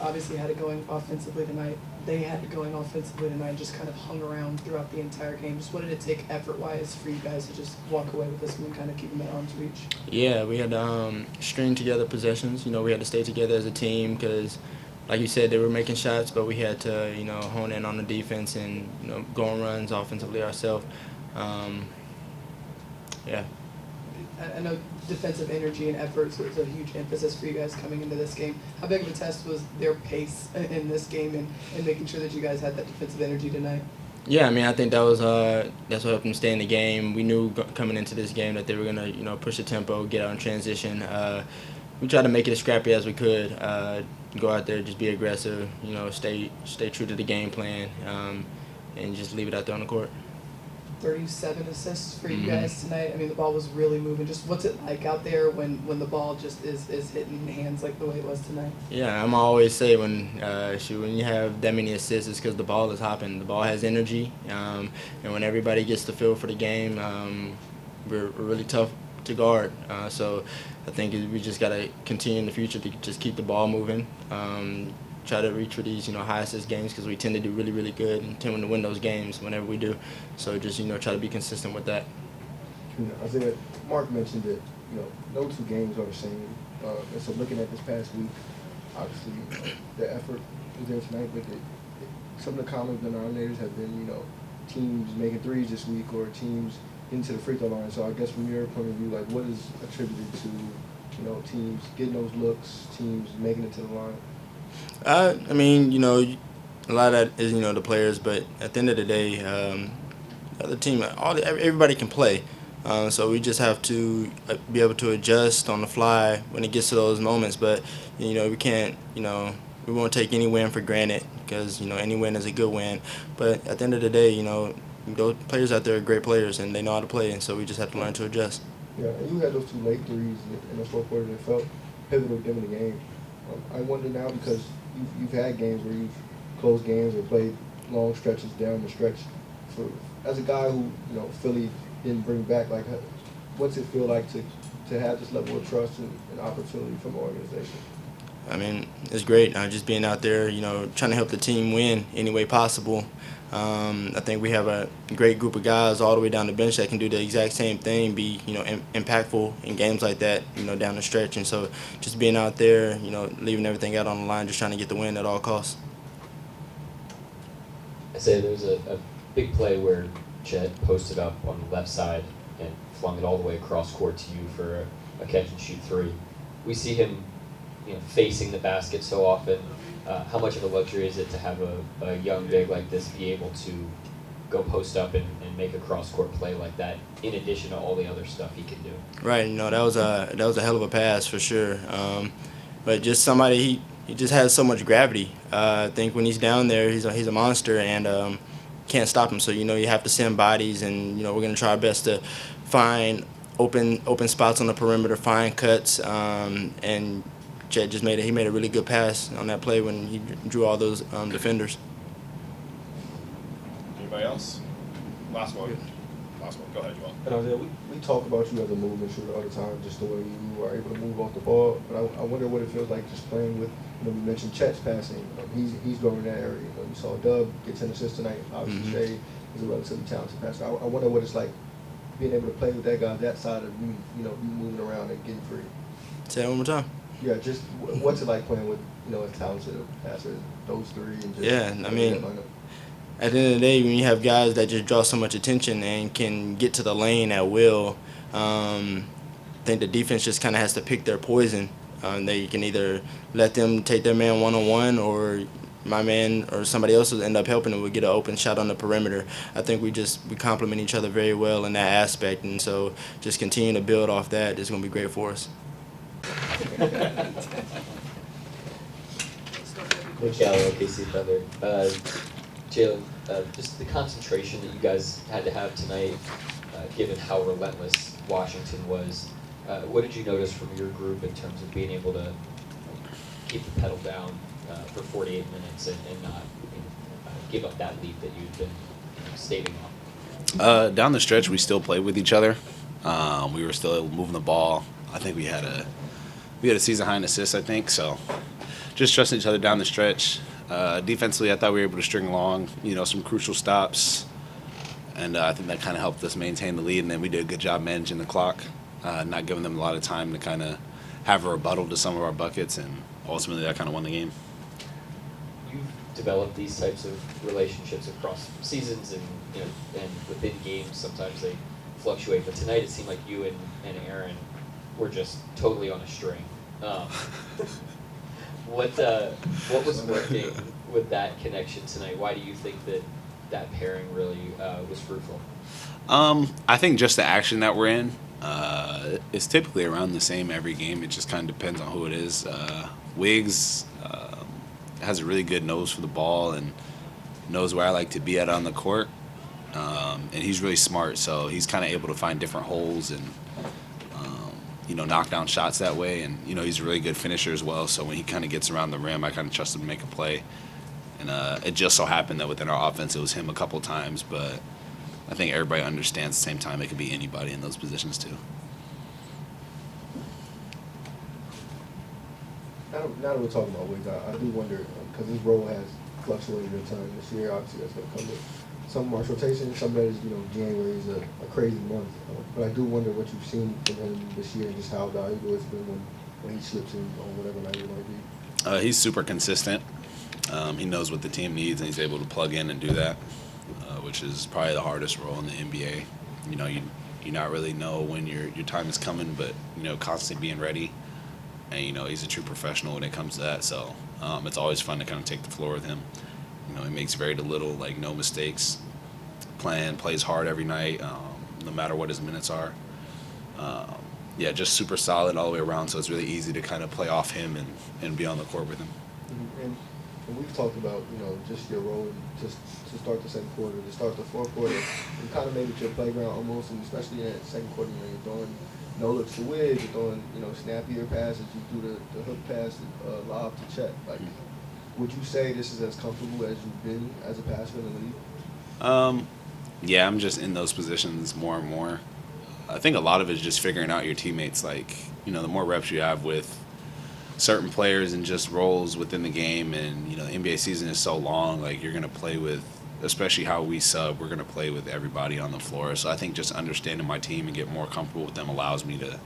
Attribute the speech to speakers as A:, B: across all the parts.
A: Obviously had it going offensively tonight. They had it going offensively tonight, just kind of hung around throughout the entire game. Just what did it take effort-wise for you guys to just walk away with this one and kind of keep them at arm's reach?
B: Yeah, we had to string together possessions. We had to stay together as a team because, like you said, they were making shots, but we had to, hone in on the defense and, go on runs offensively ourselves. Yeah.
A: I know defensive energy and effort was a huge emphasis for you guys coming into this game. How big of a test was their pace in this game and making sure that you guys had that defensive energy tonight?
B: Yeah, I think that's what helped them stay in the game. We knew coming into this game that they were gonna, push the tempo, get out in transition. We tried to make it as scrappy as we could. Go out there, just be aggressive. Stay true to the game plan, and just leave it out there on the court.
A: 37 assists for you guys tonight. I mean, the ball was really moving. Just what's it like out there when the ball just is hitting hands like the way it was tonight?
B: Yeah, I'm always say when you have that many assists, it's because the ball is hopping. The ball has energy, and when everybody gets the feel for the game, we're really tough to guard. So I think we just got to continue in the future to just keep the ball moving. Try to reach for these, high assist games because we tend to do really, really good and tend to win those games whenever we do. So just, try to be consistent with that.
C: Isaiah, Mark mentioned that, no two games are the same. And so looking at this past week, obviously the effort was there tonight, but some of the common denominators have been, teams making threes this week or teams into the free throw line. So I guess from your point of view, like what is attributed to, teams getting those looks, teams making it to the line?
B: A lot of that is, the players, but at the end of the day, the team, everybody can play. So we just have to be able to adjust on the fly when it gets to those moments. But, we can't, we won't take any win for granted because, any win is a good win. But at the end of the day, those players out there are great players and they know how to play, and so we just have to learn to adjust.
C: Yeah, and you had those two late threes in the fourth quarter that felt pivotal in the game. I wonder now because you've had games where you've closed games or played long stretches down the stretch. As a guy who Philly didn't bring back, like what's it feel like to have this level of trust and opportunity from the organization?
B: It's great. Just being out there, trying to help the team win any way possible. I think we have a great group of guys all the way down the bench that can do the exact same thing, be impactful in games like that, down the stretch. And so just being out there, leaving everything out on the line, just trying to get the win at all costs.
D: I say there was a big play where Chet posted up on the left side and flung it all the way across court to you for a catch and shoot three. We see him, facing the basket so often. How much of a luxury is it to have a young big like this be able to go post up and make a cross-court play like that, in addition to all the other stuff he can do?
B: Right, that was a hell of a pass for sure. But just somebody, he just has so much gravity. I think when he's down there, he's a monster and can't stop him. So you have to send bodies, and we're gonna try our best to find open spots on the perimeter, find cuts, and Chet just made a really good pass on that play when he drew all those defenders.
E: Anybody else? Last one. Go ahead, Joel.
C: And Isaiah, we talk about you as a movement shooter all the time, just the way you are able to move off the ball. But I wonder what it feels like just playing with, we mentioned Chet's passing. He's growing in that area. You saw Dub get 10 assists tonight. Obviously, Shea is a relatively talented passer. I wonder what it's like being able to play with that guy, that side of you, you moving around and getting free.
B: Say that one more time.
C: Yeah, just what's it like playing with, a talented passer, those three, and just
B: at the end of the day, when you have guys that just draw so much attention and can get to the lane at will, I think the defense just kind of has to pick their poison. They can either let them take their man one-on-one, or my man or somebody else will end up helping them. We'll get an open shot on the perimeter. I think we complement each other very well in that aspect, and so just continue to build off that is going to be great for us.
D: Coach Gallo, OKC Thunder. Jalen, just the concentration that you guys had to have tonight, given how relentless Washington was. What did you notice from your group in terms of being able to keep the pedal down for 48 minutes and not give up that lead that you've been staving off?
F: Down the stretch, we still played with each other. We were still moving the ball. I think we had a season high in assists, I think. So just trusting each other down the stretch. Defensively, I thought we were able to string along, some crucial stops. And I think that kind of helped us maintain the lead. And then we did a good job managing the clock, not giving them a lot of time to kind of have a rebuttal to some of our buckets. And ultimately, that kind of won the game.
D: You've developed these types of relationships across seasons and and within games. Sometimes they fluctuate, but tonight it seemed like you and Aaron were just totally on a string. What was working with that connection tonight? Why do you think that pairing really was fruitful?
F: I think just the action that we're in is typically around the same every game. It just kind of depends on who it is. Wiggs has a really good nose for the ball and knows where I like to be at on the court. And he's really smart, so he's kind of able to find different holes and knock down shots that way. And he's a really good finisher as well. So when he kind of gets around the rim, I kind of trust him to make a play. And it just so happened that within our offense, it was him a couple times. But I think everybody understands at the same time it could be anybody in those positions too.
C: Now that we're talking about Wiggs, I do wonder, because his role has fluctuated a ton this year. Obviously, that's going to come with some March rotation. Some days, January is a crazy month. But I do wonder what you've seen from him this year and just how valuable it's been when he slips in on whatever night it might be.
F: He's super consistent. He knows what the team needs, and he's able to plug in and do that, which is probably the hardest role in the NBA. You not really know when your time is coming, but constantly being ready. And he's a true professional when it comes to that. So it's always fun to kind of take the floor with him. He makes very little, no mistakes. Plays hard every night, no matter what his minutes are. Just super solid all the way around. So it's really easy to kind of play off him and be on the court with him.
C: And we've talked about, just your role just to start the second quarter, to start the fourth quarter. You kind of made it your playground almost, and especially in that second quarter, you're throwing no looks to Wiggs, you're throwing, snappier passes, you do the hook pass, lob to Chet. Would you say this is as comfortable as you've been as a passer in the league?
F: Yeah, I'm just in those positions more and more. I think a lot of it is just figuring out your teammates. The more reps you have with certain players and just roles within the game, and the NBA season is so long. You're gonna play with, especially how we sub, we're gonna play with everybody on the floor. So I think just understanding my team and get more comfortable with them allows me to,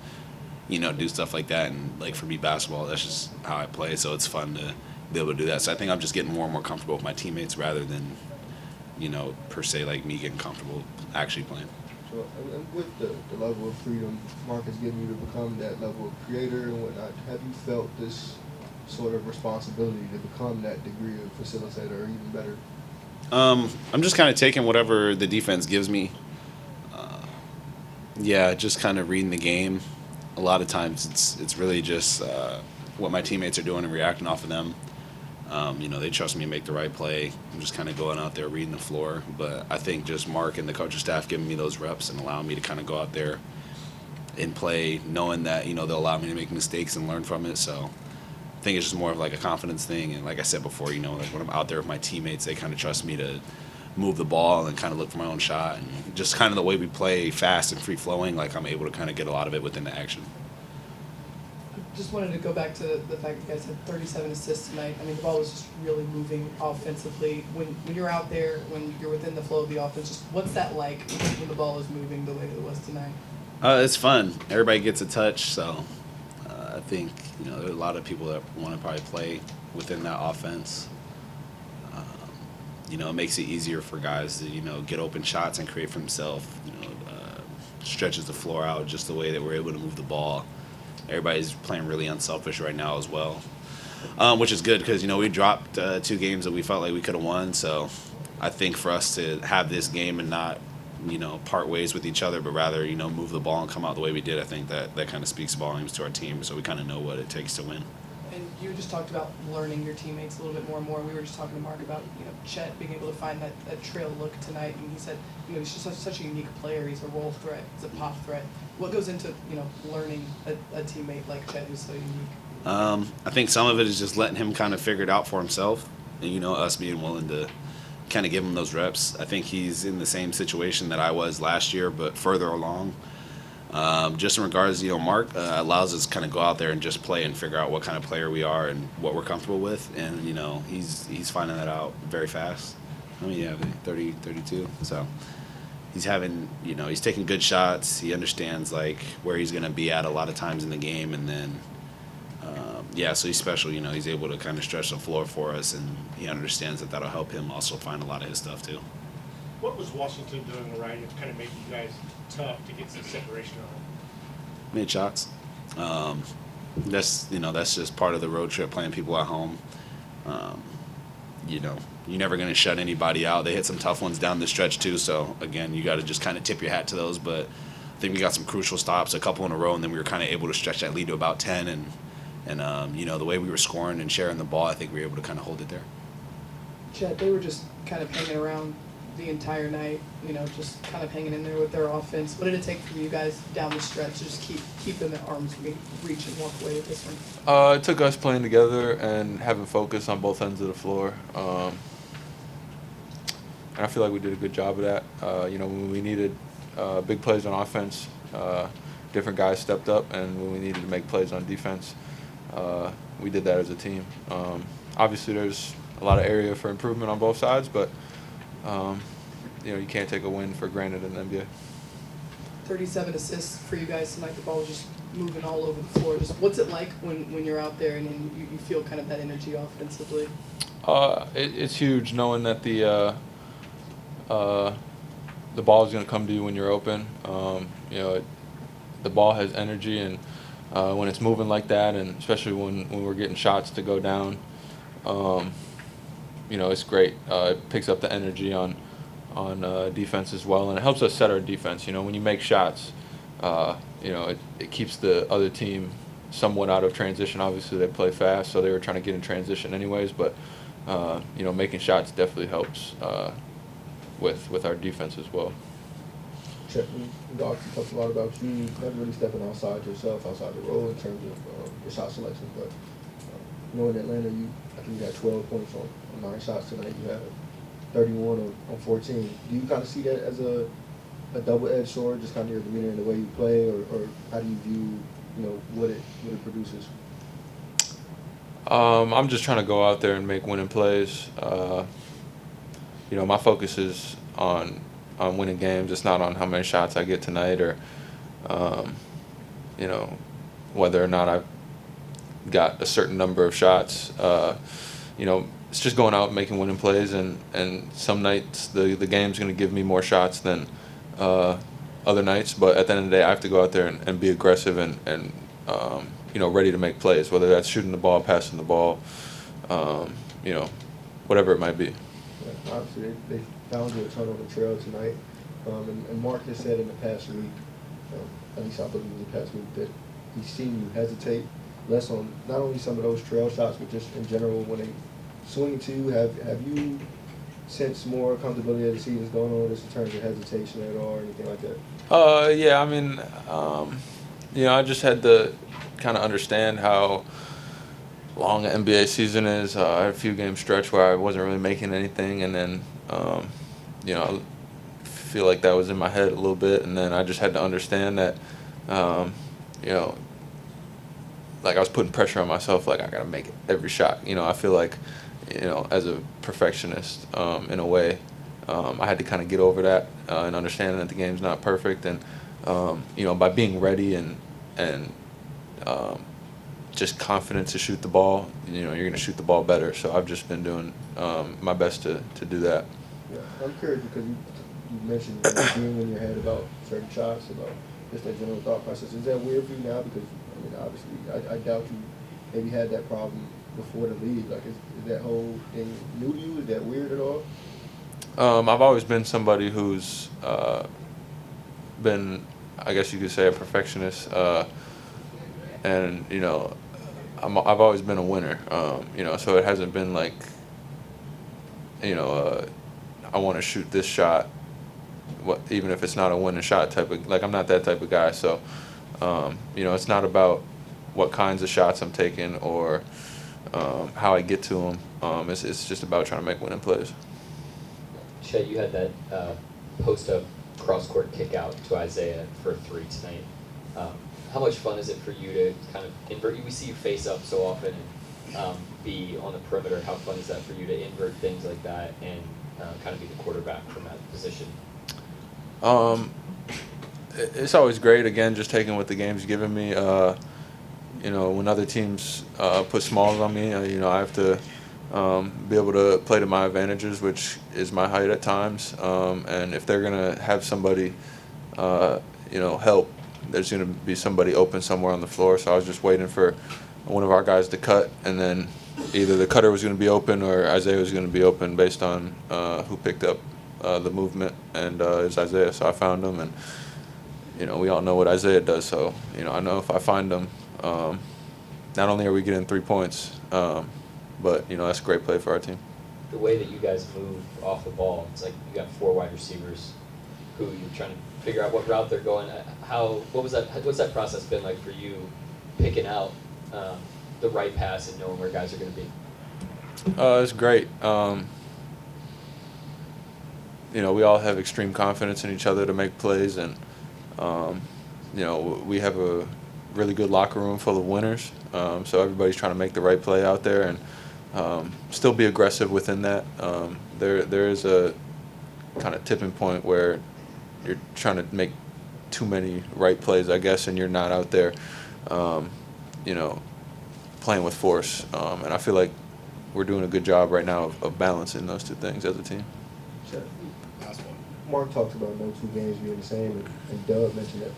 F: do stuff like that. And for me, basketball, that's just how I play. So it's fun to be able to do that. So I think I'm just getting more and more comfortable with my teammates rather than, per se, me getting comfortable actually playing.
C: So, and with the level of freedom Mark has given you to become that level of creator and whatnot, have you felt this sort of responsibility to become that degree of facilitator or even better?
F: I'm just kind of taking whatever the defense gives me. Just kind of reading the game. A lot of times it's really just what my teammates are doing and reacting off of them. They trust me to make the right play. I'm just kind of going out there reading the floor. But I think just Mark and the coaching staff giving me those reps and allowing me to kind of go out there and play, knowing that, they'll allow me to make mistakes and learn from it. So I think it's just more of a confidence thing. And like I said before, when I'm out there with my teammates, they kind of trust me to move the ball and kind of look for my own shot. And just kind of the way we play fast and free-flowing, I'm able to kind of get a lot of it within the action.
A: Just wanted to go back to the fact that you guys had 37 assists tonight. I mean, the ball was just really moving offensively. When you're out there, when you're within the flow of the offense, just what's that like when the ball is moving the way that it was tonight?
F: It's fun. Everybody gets a touch, so I think there are a lot of people that want to probably play within that offense. It makes it easier for guys to get open shots and create for themselves. Stretches the floor out just the way that we're able to move the ball. Everybody's playing really unselfish right now as well, which is good because, we dropped 2 games that we felt like we could have won. So I think for us to have this game and not, part ways with each other, but rather, move the ball and come out the way we did, I think that kind of speaks volumes to our team. So we kind of know what it takes to win.
A: And you just talked about learning your teammates a little bit more and more. We were just talking to Mark about, Chet being able to find that trail look tonight. And he said, he's just such a unique player. He's a roll threat. He's a pop threat. What goes into, learning a teammate like Chet who's so unique?
F: I think some of it is just letting him kind of figure it out for himself. And, us being willing to kind of give him those reps. I think he's in the same situation that I was last year, but further along. Just in regards, Mark allows us to kind of go out there and just play and figure out what kind of player we are and what we're comfortable with. And, he's finding that out very fast. I mean, yeah, 30, 32. So he's having, he's taking good shots. He understands, like, where he's going to be at a lot of times in the game. And then, so he's special. He's able to kind of stretch the floor for us. And he understands that that'll help him also find a lot of his stuff, too.
G: What was Washington doing right to kind of make you guys tough to get some separation on?
F: Made shots. That's just part of the road trip, playing people at home. You're never going to shut anybody out. They hit some tough ones down the stretch too. So again, you got to just kind of tip your hat to those. But I think we got some crucial stops, a couple in a row, and then we were kind of able to stretch that lead to about 10. And the way we were scoring and sharing the ball, I think we were able to kind of hold it there.
A: Chet, they were just kind of hanging around the entire night, just kind of hanging in there with their offense. What did it take for you guys down the stretch to just keep them at arm's reach and walk away with this one?
H: It took us playing together and having focus on both ends of the floor. And I feel like we did a good job of that. When we needed big plays on offense, different guys stepped up, and when we needed to make plays on defense, we did that as a team. Obviously, there's a lot of area for improvement on both sides, but you can't take a win for granted in the NBA.
A: 37 assists for you guys tonight. The ball was just moving all over the floor. Just what's it like when you're out there and you feel kind of that energy offensively?
H: It's huge knowing that the ball is going to come to you when you're open. The ball has energy, and when it's moving like that, and especially when we're getting shots to go down, it's great. It picks up the energy on defense as well, and it helps us set our defense. When you make shots, it keeps the other team somewhat out of transition. Obviously, they play fast, so they were trying to get in transition anyways. But making shots definitely helps with our defense as well.
C: Chet, we obviously talked a lot about you never really stepping outside yourself, outside the role in terms of your shot selection. But in Atlanta, I think you had 12 points on 9 shots tonight. You had 31 on 14. Do you kind of see that as a double-edged sword, just kind of your demeanor and the way you play, or how do you view what it produces?
H: I'm just trying to go out there and make winning plays. My focus is on winning games. It's not on how many shots I get tonight, or whether or not I've got a certain number of shots. It's just going out and making winning plays, and some nights the game's going to give me more shots than other nights, but at the end of the day I have to go out there and be aggressive and ready to make plays, whether that's shooting the ball, passing the ball, whatever it might be.
C: Yeah, obviously they found you a ton on the trail tonight, and Mark has said in the past week, at least I believe in the past week, that he's seen you hesitate less on not only some of those trail shots, but just in general when they swing to you. Have you sensed more comfortability as the season's going on, just in terms of hesitation at all or anything like that?
H: Yeah, I mean, I just had to kind of understand how long an NBA season is. I had a few game stretch where I wasn't really making anything, and then, I feel like that was in my head a little bit, and then I just had to understand that, like I was putting pressure on myself, like I gotta make it every shot. I feel like, as a perfectionist, in a way, I had to kind of get over that and understand that the game's not perfect, and by being ready and just confident to shoot the ball, you're gonna shoot the ball better. So I've just been doing my best to do that.
C: Yeah, I'm curious because you mentioned being in your head about certain shots, about just that general thought process. Is that weird for you now? Because obviously, I doubt you maybe had that problem before the league. Like, is that whole thing new to you? Is that weird at all?
H: I've always been somebody who's been, I guess you could say, a perfectionist, and I've always been a winner. So it hasn't been like, I want to shoot this shot, even if it's not a winning shot type of, like I'm not that type of guy. So, it's not about what kinds of shots I'm taking or how I get to them. It's just about trying to make winning plays.
D: Chet, you had that post-up cross-court kick out to Isaiah for 3 tonight. How much fun is it for you to kind of invert? We see you face up so often and be on the perimeter. How fun is that for you to invert things like that and kind of be the quarterback from that position?
H: It's always great. Again, just taking what the game's given me. When other teams put smalls on me, I have to be able to play to my advantages, which is my height at times. And if they're gonna have somebody, help, there's gonna be somebody open somewhere on the floor. So I was just waiting for one of our guys to cut, and then either the cutter was gonna be open or Isaiah was gonna be open based on who picked up the movement, and it's Isaiah. So I found him, and we all know what Isaiah does. So I know if I find him, not only are we getting 3 points, but that's a great play for our team.
D: The way that you guys move off the ball, it's like you got 4 wide receivers who you're trying to figure out what route they're going. What's that process been like for you, picking out the right pass and knowing where guys are going to be?
H: It's great. We all have extreme confidence in each other to make plays, and we have a really good locker room full of winners. So everybody's trying to make the right play out there and still be aggressive within that. There is a kind of tipping point where you're trying to make too many right plays, I guess, and you're not out there, playing with force. And I feel like we're doing a good job right now of balancing those two things as a team.
C: Sure.
E: Last one.
C: Mark talks about no two games being the same, and Doug mentioned that.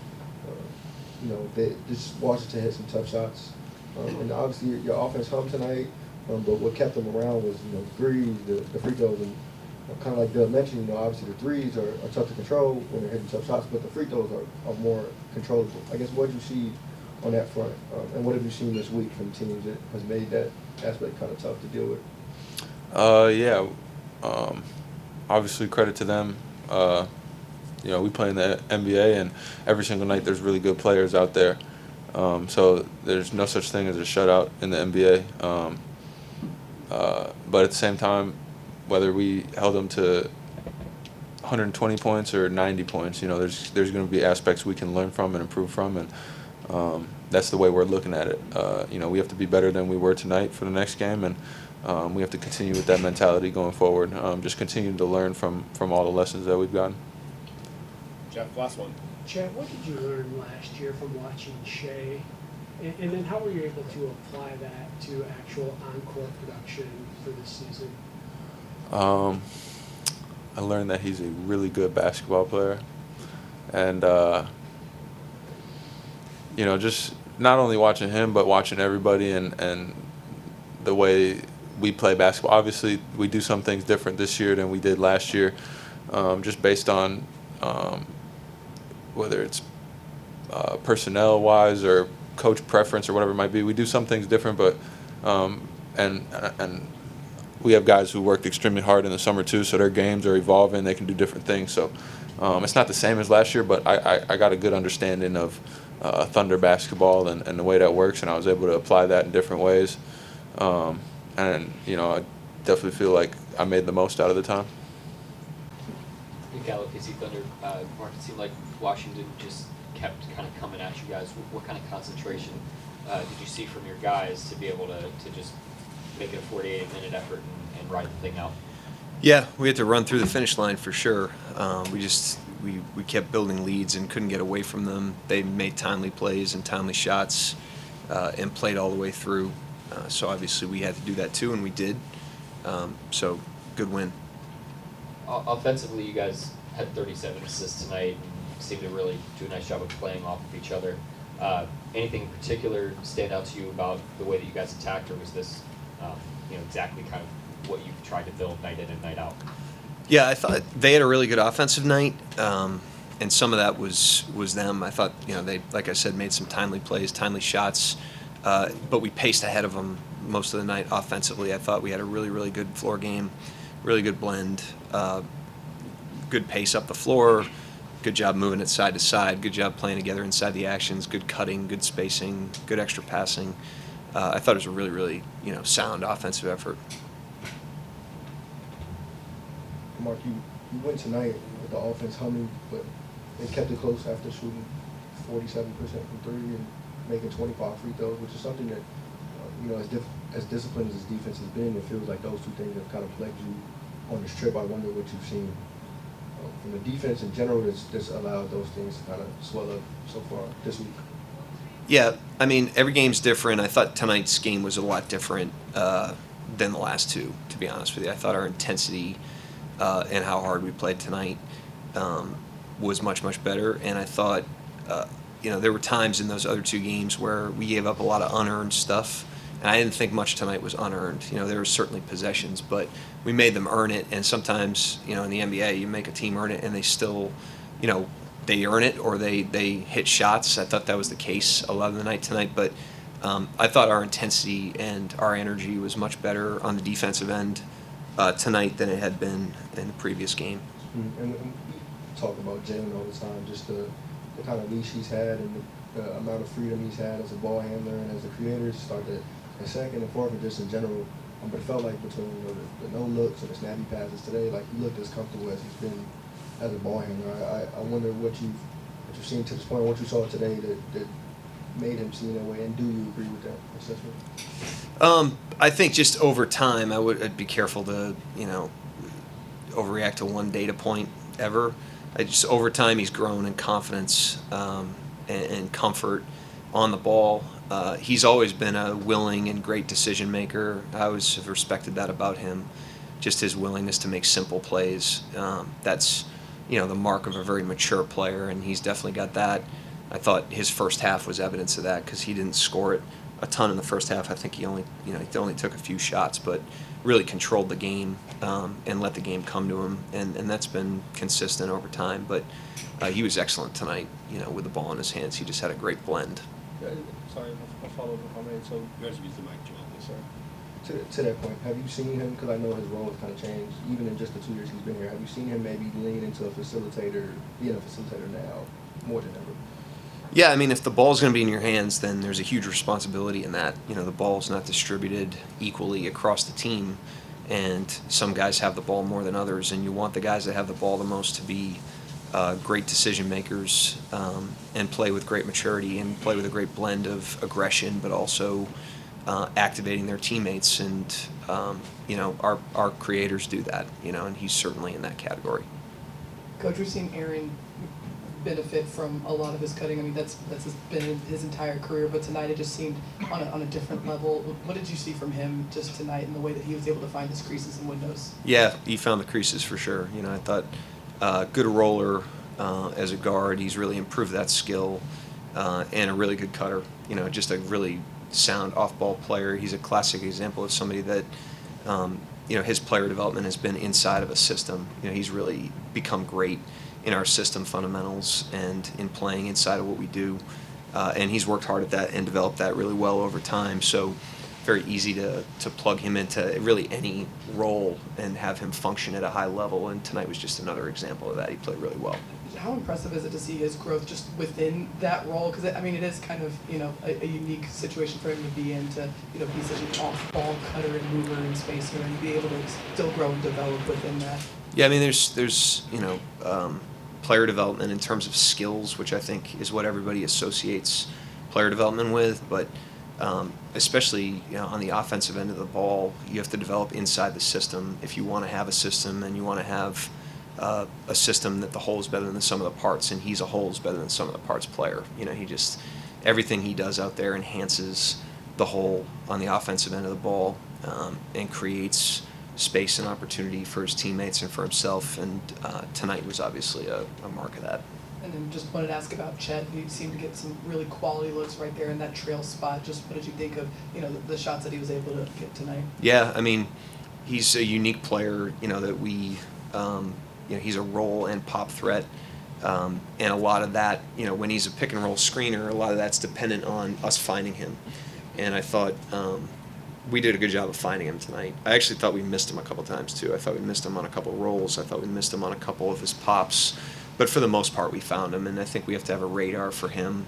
C: Just Washington hit some tough shots, and obviously your offense hummed tonight. But what kept them around was threes, the free throws, and kind of like Doug mentioned. Obviously the threes are tough to control when they're hitting tough shots, but the free throws are more controllable. I guess what did you see on that front, and what have you seen this week from teams that has made that aspect kind of tough to deal with?
H: Obviously credit to them. We play in the NBA, and every single night there's really good players out there. So there's no such thing as a shutout in the NBA. But at the same time, whether we held them to 120 points or 90 points, there's going to be aspects we can learn from and improve from, and that's the way we're looking at it. We have to be better than we were tonight for the next game, and we have to continue with that mentality going forward. Just continue to learn from all the lessons that we've gotten.
E: Jeff, last one.
I: Chet, what did you learn last year from watching Shea? And then how were you able to apply that to actual on-court production for this season?
H: I learned that he's a really good basketball player. And, just not only watching him, but watching everybody and the way we play basketball. Obviously, we do some things different this year than we did last year, just based on whether it's personnel-wise or coach preference or whatever it might be. We do some things different, but and we have guys who worked extremely hard in the summer too, so their games are evolving. They can do different things. So it's not the same as last year, but I got a good understanding of Thunder basketball and the way that works, and I was able to apply that in different ways. I definitely feel like I made the most out of the time.
D: In OKC Thunder, Mark, it seemed like Washington just kept kind of coming at you guys. What kind of concentration did you see from your guys to be able to just make it a 48-minute effort and ride the thing out?
J: Yeah, we had to run through the finish line for sure. We kept building leads and couldn't get away from them. They made timely plays and timely shots and played all the way through. So obviously we had to do that too, and we did. So good win.
D: Offensively, you guys had 37 assists tonight and seemed to really do a nice job of playing off of each other. Anything in particular stand out to you about the way that you guys attacked, or was this exactly kind of what you've tried to build night in and night out?
J: Yeah, I thought they had a really good offensive night, and some of that was them. I thought they, like I said, made some timely plays, timely shots, but we paced ahead of them most of the night offensively. I thought we had a really, really good floor game, really good blend, good pace up the floor, good job moving it side to side, good job playing together inside the actions, good cutting, good spacing, good extra passing. I thought it was a really, really sound offensive effort.
C: Mark, you went tonight with the offense humming, but they kept it close after shooting 47% from three and making 25 free throws, which is something that, as disciplined as his defense has been, it feels like those two things have kind of plagued you on this trip. I wonder what you've seen from the defense in general that's allowed those things to kind of swell up so far this week.
J: Yeah, I mean, every game's different. I thought tonight's game was a lot different than the last two, to be honest with you. I thought our intensity and how hard we played tonight was much, much better. And I thought, there were times in those other two games where we gave up a lot of unearned stuff. And I didn't think much tonight was unearned. There were certainly possessions, but we made them earn it. And sometimes, in the NBA, you make a team earn it, and they still, they earn it or they hit shots. I thought that was the case a lot of the night tonight. But I thought our intensity and our energy was much better on the defensive end tonight than it had been in the previous game.
C: And we talk about Jalen all the time, just the kind of leash he's had and the amount of freedom he's had as a ball handler and as a creator to start the second and fourth, and just in general. But it felt like between the no looks and the snappy passes today, like he looked as comfortable as he's been as a ball handler. I wonder what you've seen to this point, what you saw today that made him seem that way, and do you agree with that assessment?
J: I think just over time, I'd be careful to overreact to one data point ever. Over time, he's grown in confidence and comfort on the ball. He's always been a willing and great decision maker. I always have respected that about him, just his willingness to make simple plays. That's the mark of a very mature player, and he's definitely got that. I thought his first half was evidence of that because he didn't score it a ton in the first half. I think he only took a few shots, but really controlled the game and let the game come to him, and that's been consistent over time. But he was excellent tonight, with the ball in his hands. He just had a great blend.
C: Sorry, I'll follow up if I may. So
E: You guys use the mic, Joel.
C: Sorry. To that point, have you seen him, because I know his role has kind of changed, even in just the 2 years he's been here, have you seen him maybe lean into a facilitator, being a facilitator now more than ever?
J: Yeah, I mean, if the ball's going to be in your hands, then there's a huge responsibility in that. The ball's not distributed equally across the team, and some guys have the ball more than others, and you want the guys that have the ball the most to be great decision makers and play with great maturity and play with a great blend of aggression, but also activating their teammates. And our creators do that. And he's certainly in that category.
A: Coach, we've seen Aaron benefit from a lot of his cutting. I mean, that's been his entire career, but tonight it just seemed on a different level. What did you see from him just tonight in the way that he was able to find his creases and windows? Yeah,
J: he found the creases for sure. I thought good roller as a guard. He's really improved that skill, and a really good cutter. Just a really sound off-ball player. He's a classic example of somebody that his player development has been inside of a system. He's really become great in our system fundamentals and in playing inside of what we do. And he's worked hard at that and developed that really well over time. So very easy to plug him into really any role and have him function at a high level. And tonight was just another example of that. He played really well.
A: How impressive is it to see his growth just within that role? Because it is kind of a unique situation for him to be in, to be such an off-ball cutter and mover and spacer, and be able to still grow and develop within that.
J: Yeah, I mean, there's player development in terms of skills, which I think is what everybody associates player development with, but especially on the offensive end of the ball, you have to develop inside the system if you want to have a system, and you want to have a system that the whole is better than the sum of the parts, and he's a whole is better than the sum of the parts player. Everything he does out there enhances the whole on the offensive end of the ball, and creates space and opportunity for his teammates and for himself, and tonight was obviously a mark of that.
A: And then just wanted to ask about Chet. He seemed to get some really quality looks right there in that trail spot. Just what did you think of the shots that he was able to get tonight?
J: Yeah, I mean, he's a unique player. That we he's a roll and pop threat, and a lot of that when he's a pick and roll screener, a lot of that's dependent on us finding him. And I thought we did a good job of finding him tonight. I actually thought we missed him a couple times too. I thought we missed him on a couple of rolls. I thought we missed him on a couple of his pops. But for the most part, we found him, and I think we have to have a radar for him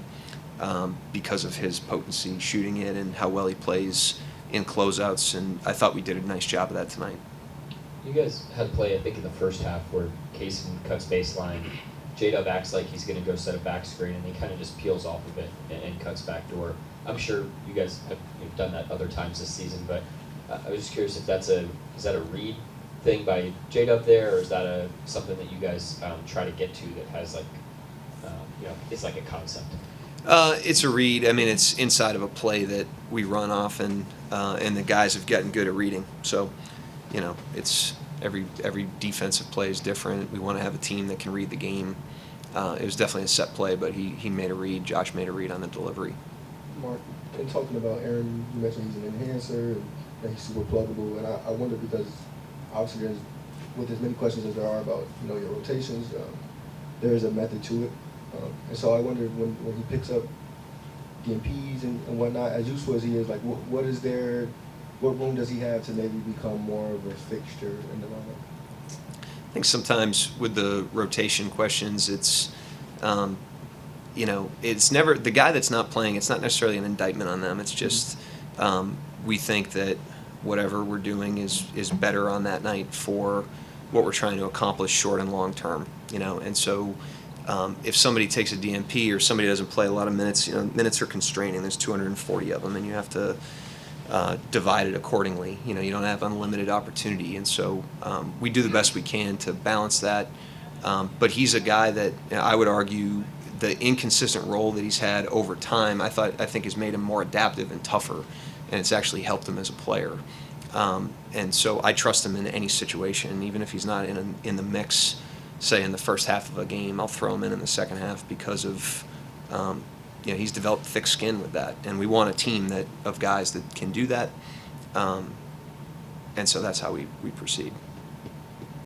J: because of his potency shooting it and how well he plays in closeouts, and I thought we did a nice job of that tonight.
D: You guys had a play, I think, in the first half where Kaysen cuts baseline, J-Dub acts like he's going to go set a back screen, and he kind of just peels off of it and cuts back door. I'm sure you guys have done that other times this season, but I was just curious if is that a read thing by J-Dub there, or is that something that you guys try to get to that has like, it's like a concept?
J: It's a read. I mean, it's inside of a play that we run off, and the guys have gotten good at reading. So, it's every defensive play is different. We want to have a team that can read the game. It was definitely a set play, but he made a read. Josh made a read on the delivery.
C: Mark, in talking about Aaron, you mentioned he's an enhancer and that he's super pluggable, and I wonder because obviously there's, with as many questions as there are about your rotations, there is a method to it, and so I wonder when he picks up DMPs and whatnot, as useful as he is, like what is there, what room does he have to maybe become more of a fixture in the lineup?
J: I think sometimes with the rotation questions, it's it's never the guy that's not playing. It's not necessarily an indictment on them. It's just we think that whatever we're doing is better on that night for what we're trying to accomplish short and long term. And so if somebody takes a DMP or somebody doesn't play a lot of minutes, minutes are constraining. There's 240 of them, and you have to divide it accordingly. You don't have unlimited opportunity, and so we do the best we can to balance that. But he's a guy that I would argue the inconsistent role that he's had over time, I think has made him more adaptive and tougher, and it's actually helped him as a player. And so I trust him in any situation, even if he's not in the mix. Say in the first half of a game, I'll throw him in the second half because of he's developed thick skin with that, and we want a team of guys that can do that, and so that's how we proceed.